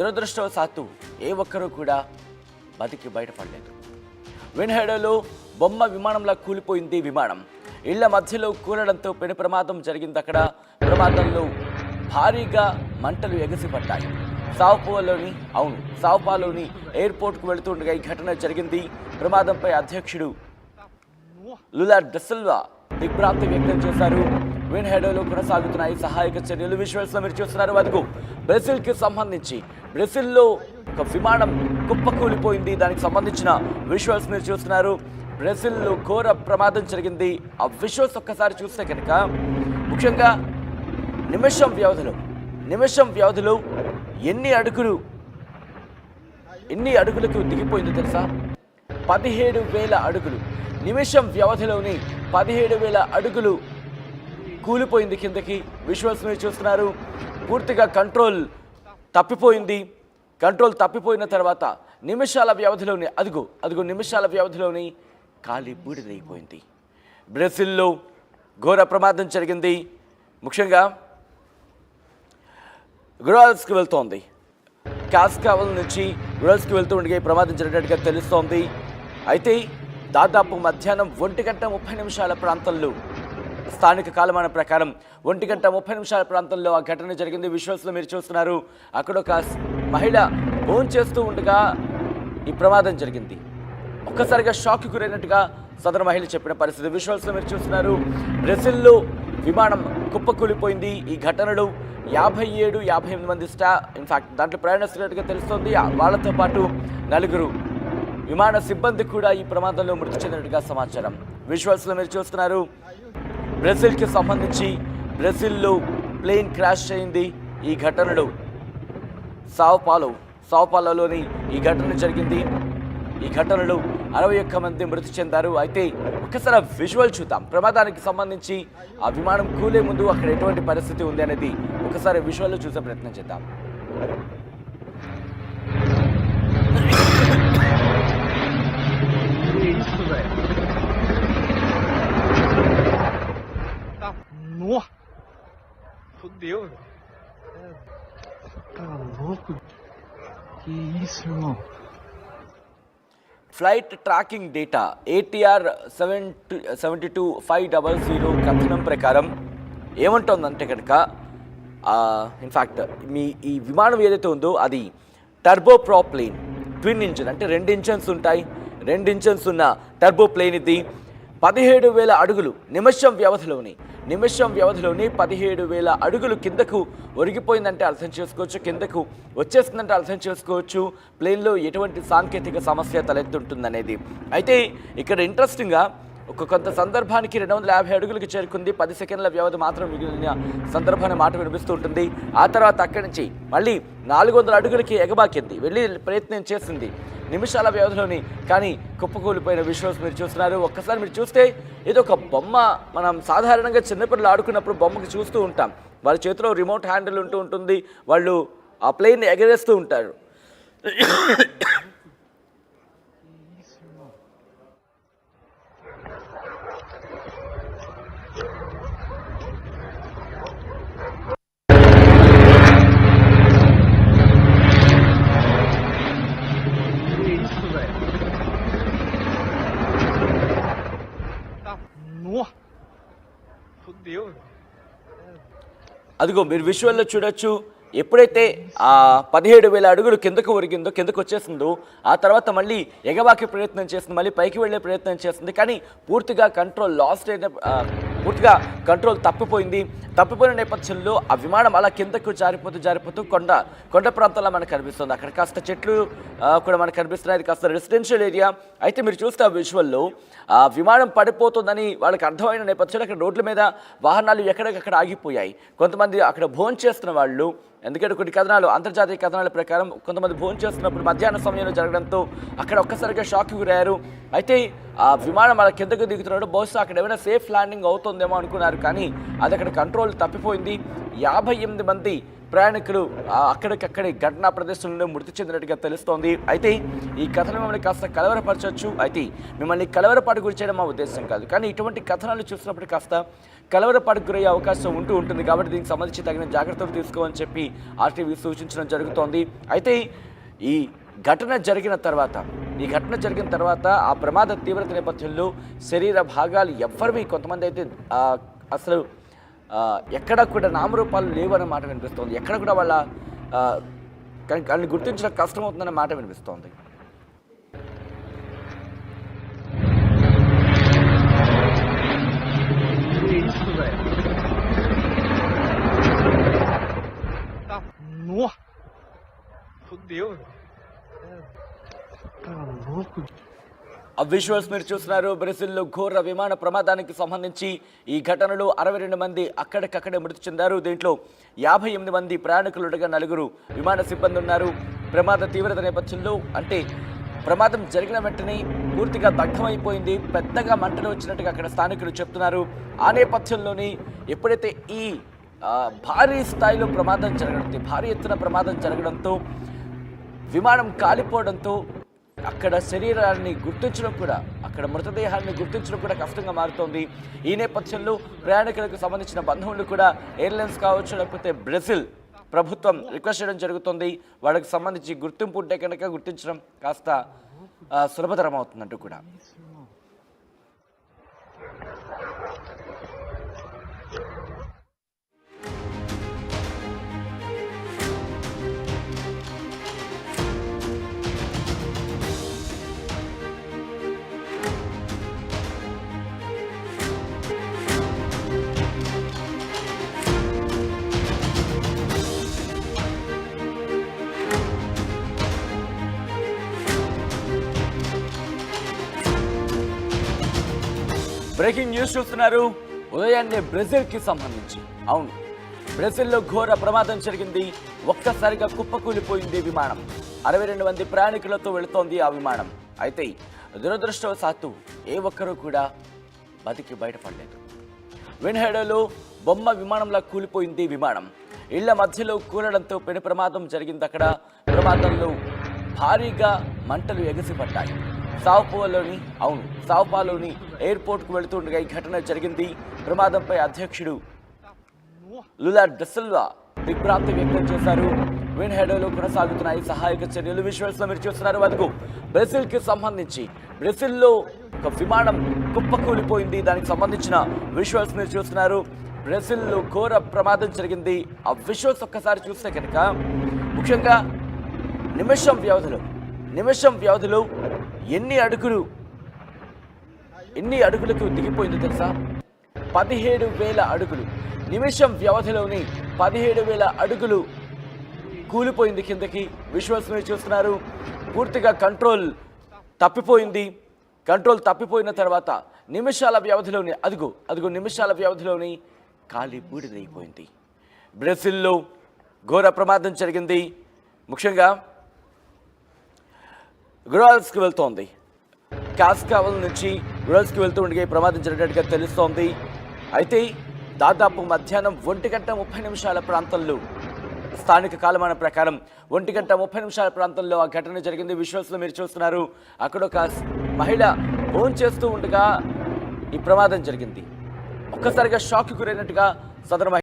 దురదృష్టవశాత్తు ఏ ఒక్కరూ కూడా బతికి బయటపడలేదు. విన్హెడోలో బొమ్మ విమానంలా కూలిపోయింది విమానం. ఇళ్ల మధ్యలో కూలడంతో పెను ప్రమాదం జరిగింది. అక్కడ ప్రమాదంలో భారీగా మంటలు ఎగసిపడ్డాయి. సావుపాలోని ఎయిర్పోర్ట్కు వెళుతుండగా ఈ ఘటన జరిగింది. ప్రమాదంపై అధ్యక్షుడు లులా డసిల్వా దిగ్భ్రాంతి వ్యక్తం చేశారు. విన్హెడోలో కొనసాగుతున్నాయి సహాయక చర్యలు. విజువల్స్ లో మీరు చూస్తున్నారు. అదుగు బ్రెజిల్కి సంబంధించి బ్రెజిల్లో ఒక విమానం కుప్పకూలిపోయింది. దానికి సంబంధించిన విజువల్స్ మీరు చూస్తున్నారు. బ్రెజిల్లో ఘోర ప్రమాదం జరిగింది. ఆ విజువల్స్ ఒక్కసారి చూస్తే కనుక ముఖ్యంగా నిమిషం వ్యవధిలో ఎన్ని అడుగులకు దిగిపోయిందో తెలుసా? 17,000 అడుగులు. నిమిషం వ్యవధిలోని 17,000 అడుగులు కూలిపోయింది కిందకి. విజువల్స్ మీరు చూస్తున్నారు. పూర్తిగా కంట్రోల్ తప్పిపోయిన తర్వాత నిమిషాల వ్యవధిలోని కాలి బూడిదైపోయింది. బ్రెజిల్లో ఘోర ప్రమాదం జరిగింది. ముఖ్యంగా గురాల్స్కి వెళ్తోంది. కాస్కావల్ నుంచి గురాల్స్కి వెళ్తూ ఉండగా ఈ ప్రమాదం జరిగినట్టుగా తెలుస్తోంది. అయితే దాదాపు మధ్యాహ్నం 1:30 ప్రాంతంలో, స్థానిక కాలమాన ప్రకారం 1:30 ప్రాంతంలో ఆ ఘటన జరిగింది. విజువల్స్లో మీరు చూస్తున్నారు. అక్కడ ఒక మహిళ భోజనం చేస్తూ ఉండగా ఈ ప్రమాదం జరిగింది. ఒక్కసారిగా షాక్కి గురైనట్టుగా సదరు మహిళ చెప్పిన పరిస్థితి విజువల్స్లో మీరు చూస్తున్నారు. బ్రెజిల్లో విమానం కుప్పకూలిపోయింది. ఈ ఘటనలో 57-58 మంది ఇన్ఫాక్ట్ దాంట్లో ప్రయాణిస్తున్నట్టుగా తెలుస్తోంది. వాళ్ళతో పాటు 4 విమాన సిబ్బంది కూడా ఈ ప్రమాదంలో మృతి చెందినట్టుగా సమాచారం. విజువల్స్లో మీరు చూస్తున్నారు. బ్రెజిల్కి సంబంధించి బ్రెజిల్లో ప్లేన్ క్రాష్ అయింది. ఈ ఘటనలో సావుపాలోని ఈ ఘటన జరిగింది. ఈ ఘటనలో 61 మంది మృతి చెందారు. అయితే ఒక్కసారి విజువల్ చూద్దాం. ప్రమాదానికి సంబంధించి ఆ విమానం కూలే ముందు అక్కడ ఎటువంటి పరిస్థితి ఉంది అనేది ఒకసారి విజువల్లో చూసే ప్రయత్నం చేద్దాం. Fudeu, velho. Tá louco? Que isso, irmão? Flight tracking data ATR 72500 కథనం ప్రకారం ఏమంటుందంటే కనుక ఇన్ఫ్యాక్ట్ ఈ విమానం ఏదైతే ఉందో అది టర్బోప్రాప్లేన్ ట్విన్ ఇంజిన్, అంటే 2 ఇంజన్స్ ఉంటాయి. 2 ఇంజన్స్ ఉన్న టర్బో ప్లేన్ ఇది. 17,000 అడుగులు నిమిషం వ్యవధిలోని 17,000 అడుగులు కిందకు ఒరిగిపోయిందంటే అర్థం చేసుకోవచ్చు, కిందకు వచ్చేస్తుందంటే అర్థం చేసుకోవచ్చు ప్లేన్లో ఎటువంటి సాంకేతిక సమస్య తలెత్తుంటుందనేది. అయితే ఇక్కడ ఇంట్రెస్టింగ్గా కొంత సందర్భానికి 250 అడుగులకు చేరుకుంది. 10 సెకండ్ల వ్యవధి మాత్రం మిగిలిన సందర్భాన్ని మాట వినిపిస్తూ ఉంటుంది. ఆ తర్వాత అక్కడి నుంచి మళ్ళీ 400 అడుగులకి ఎగబాకింది, వెళ్ళి ప్రయత్నం చేసింది నిమిషాల వ్యవధిలోని. కానీ కుప్పకూలిపోయిన విజువల్స్ మీరు చూస్తున్నారు. ఒక్కసారి మీరు చూస్తే ఇది ఒక బొమ్మ. మనం సాధారణంగా చిన్నపిల్లలు ఆడుకున్నప్పుడు బొమ్మకి చూస్తూ ఉంటాం. వాళ్ళ చేతిలో రిమోట్ హ్యాండిల్ ఉంటుంది. వాళ్ళు ఆ ప్లేన్ ఎగరేస్తూ ఉంటారు. Fudeu, velho. అదిగో మీరు విజువల్లో చూడొచ్చు. ఎప్పుడైతే ఆ 17,000 అడుగులు కిందకు ఒరిగిందో, కిందకు వచ్చేసిందో, ఆ తర్వాత మళ్ళీ ఎగబాకి ప్రయత్నం చేస్తుంది, మళ్ళీ పైకి వెళ్ళే ప్రయత్నం చేస్తుంది. కానీ పూర్తిగా కంట్రోల్ తప్పిపోయిన నేపథ్యంలో ఆ విమానం అలా కిందకు జారిపోతూ కొండ ప్రాంతంలో మనకు కనిపిస్తుంది. అక్కడ కాస్త చెట్లు కూడా మనకు కనిపిస్తున్నాయి. అది కాస్త రెసిడెన్షియల్ ఏరియా. అయితే మీరు చూస్తే ఆ విజువల్లో ఆ విమానం పడిపోతుందని వాళ్ళకి అర్థమైన నేపథ్యంలో అక్కడ రోడ్ల మీద వాహనాలు ఎక్కడికక్కడ ఆగిపోయాయి. కొంతమంది అక్కడ భోజనం చేస్తున్న వాళ్ళు, ఎందుకంటే కొన్ని కథనాలు, అంతర్జాతీయ కథనాల ప్రకారం కొంతమంది భోజనం చేస్తున్నప్పుడు మధ్యాహ్న సమయంలో జరగడంతో అక్కడ ఒక్కసారిగా షాక్కి గురయ్యారు. అయితే ఆ విమానం అలా కిందకు దిగుతున్నాడు. బహుశా అక్కడ ఏమైనా సేఫ్ ల్యాండింగ్ అవుతుందేమో అనుకున్నారు. కానీ అది అక్కడ కంట్రోల్ తప్పిపోయింది. 58 మంది ప్రయాణికులు అక్కడికక్కడే ఘటనా ప్రదేశంలో మృతి చెందినట్టుగా తెలుస్తోంది. అయితే ఈ కథనం మిమ్మల్ని కాస్త కలవరపరచవచ్చు, అయితే మిమ్మల్ని కలవరపాటు గురి చేయడం మా ఉద్దేశం కాదు. కానీ ఇటువంటి కథనాలు చూసినప్పుడు కాస్త కలవరపాటుకు గురయ్యే అవకాశం ఉంటుంది. కాబట్టి దీనికి సంబంధించి తగిన జాగ్రత్తలు తీసుకోమని చెప్పి ఆర్టీవీ సూచించడం జరుగుతోంది. అయితే ఈ ఘటన జరిగిన తర్వాత ఆ ప్రమాద తీవ్రత నేపథ్యంలో శరీర భాగాలు ఎవ్వరివి కొంతమంది అయితే అసలు ఎక్కడ కూడా నామరూపాలు లేవన్న మాట వినిపిస్తోంది. ఎక్కడ కూడా వాళ్ళ వాళ్ళని గుర్తించడం కష్టమవుతుందన్న మాట వినిపిస్తోంది. Nossa! Fudeu. Tá louco. ఆ విజువల్స్ మీరు చూస్తున్నారు. బ్రెజిల్లో ఘోర విమాన ప్రమాదానికి సంబంధించి ఈ ఘటనలో 62 మంది అక్కడికక్కడే మృతి చెందారు. దీంట్లో 58 మంది ప్రయాణికులుగా 4 విమాన సిబ్బంది ఉన్నారు. ప్రమాద తీవ్రత నేపథ్యంలో అంటే ప్రమాదం జరిగిన వెంటనే పూర్తిగా దగ్ధమైపోయింది, పెద్దగా మంటలు వచ్చినట్టుగా అక్కడ స్థానికులు చెప్తున్నారు. ఆ నేపథ్యంలోనే ఎప్పుడైతే ఈ భారీ స్థాయిలో భారీ ఎత్తున ప్రమాదం జరగడంతో విమానం కాలిపోవడంతో అక్కడ శరీరాన్ని గుర్తించడం కూడా, అక్కడ మృతదేహాన్ని గుర్తించడం కూడా కష్టంగా మారుతోంది. ఈ నేపథ్యంలో ప్రయాణికులకు సంబంధించిన బంధువులు కూడా ఎయిర్లైన్స్ కావచ్చు, లేకపోతే బ్రెజిల్ ప్రభుత్వం రిక్వెస్ట్ చేయడం జరుగుతుంది. వాళ్ళకి సంబంధించి గుర్తింపు ఉంటే కనుక గుర్తించడం కాస్త సులభతరం అవుతుందంటూ కూడా. బ్రేకింగ్ న్యూస్ చూస్తున్నారు. ఉదయాన్నే బ్రెజిల్కి సంబంధించి, అవును, బ్రెజిల్లో ఘోర ప్రమాదం జరిగింది. ఒక్కసారిగా కుప్పకూలిపోయింది విమానం. 62 మంది ప్రయాణికులతో వెళుతోంది ఆ విమానం. అయితే దురదృష్టవశాత్తు ఏ ఒక్కరూ కూడా బతికి బయటపడలేదు. విన్హెడోలో బొమ్మ విమానంలా కూలిపోయింది విమానం. ఇళ్ల మధ్యలో కూలడంతో పెను ప్రమాదం జరిగింది. అక్కడ ప్రమాదంలో భారీగా మంటలు ఎగసిపడ్డాయి. సావుపాలోని ఎయిర్పోర్ట్కు వెళుతుండగా ఈ ఘటన జరిగింది. ప్రమాదంపై అధ్యక్షుడు లులా డెసిల్వా దిగ్భ్రాంతి వ్యక్తం చేశారు. విన్హెడోలో కొనసాగుతున్నాయి సహాయక చర్యలు. విజువల్స్ లో మీరు చూస్తున్నారు. అదుగు బ్రెజిల్కి సంబంధించి, బ్రెజిల్లో ఒక విమానం కుప్పకూలిపోయింది. దానికి సంబంధించిన విజువల్స్ మీరు చూస్తున్నారు. బ్రెజిల్లో ఘోర ప్రమాదం జరిగింది. ఆ విజువల్స్ ఒక్కసారి చూస్తే కనుక ముఖ్యంగా నిమిషం వ్యవధిలో ఎన్ని అడుగులకు దిగిపోయిందో తెలుసా? 17,000 అడుగులు. నిమిషం వ్యవధిలోని 17,000 అడుగులు కూలిపోయింది కిందకి. విజువల్స్ మీరు చూస్తున్నారు. పూర్తిగా కంట్రోల్ తప్పిపోయిన తర్వాత నిమిషాల వ్యవధిలోని కాలి బూడిదైపోయింది. బ్రెజిల్లో ఘోర ప్రమాదం జరిగింది. ముఖ్యంగా గురాల్స్కి వెళ్తోంది. కాస్కావల్ నుంచి గురాల్స్కి వెళ్తూ ఉండగా ప్రమాదం జరిగినట్టుగా తెలుస్తోంది. అయితే దాదాపు మధ్యాహ్నం 1:30 ప్రాంతంలో, స్థానిక కాలమాన ప్రకారం 1:30 ప్రాంతంలో ఆ ఘటన జరిగింది. విజువల్స్లో మీరు చూస్తున్నారు. అక్కడ ఒక మహిళ ఫోన్ చేస్తూ ఉండగా ఈ ప్రమాదం జరిగింది. ఒక్కసారిగా షాక్కి గురైనట్టుగా సదరు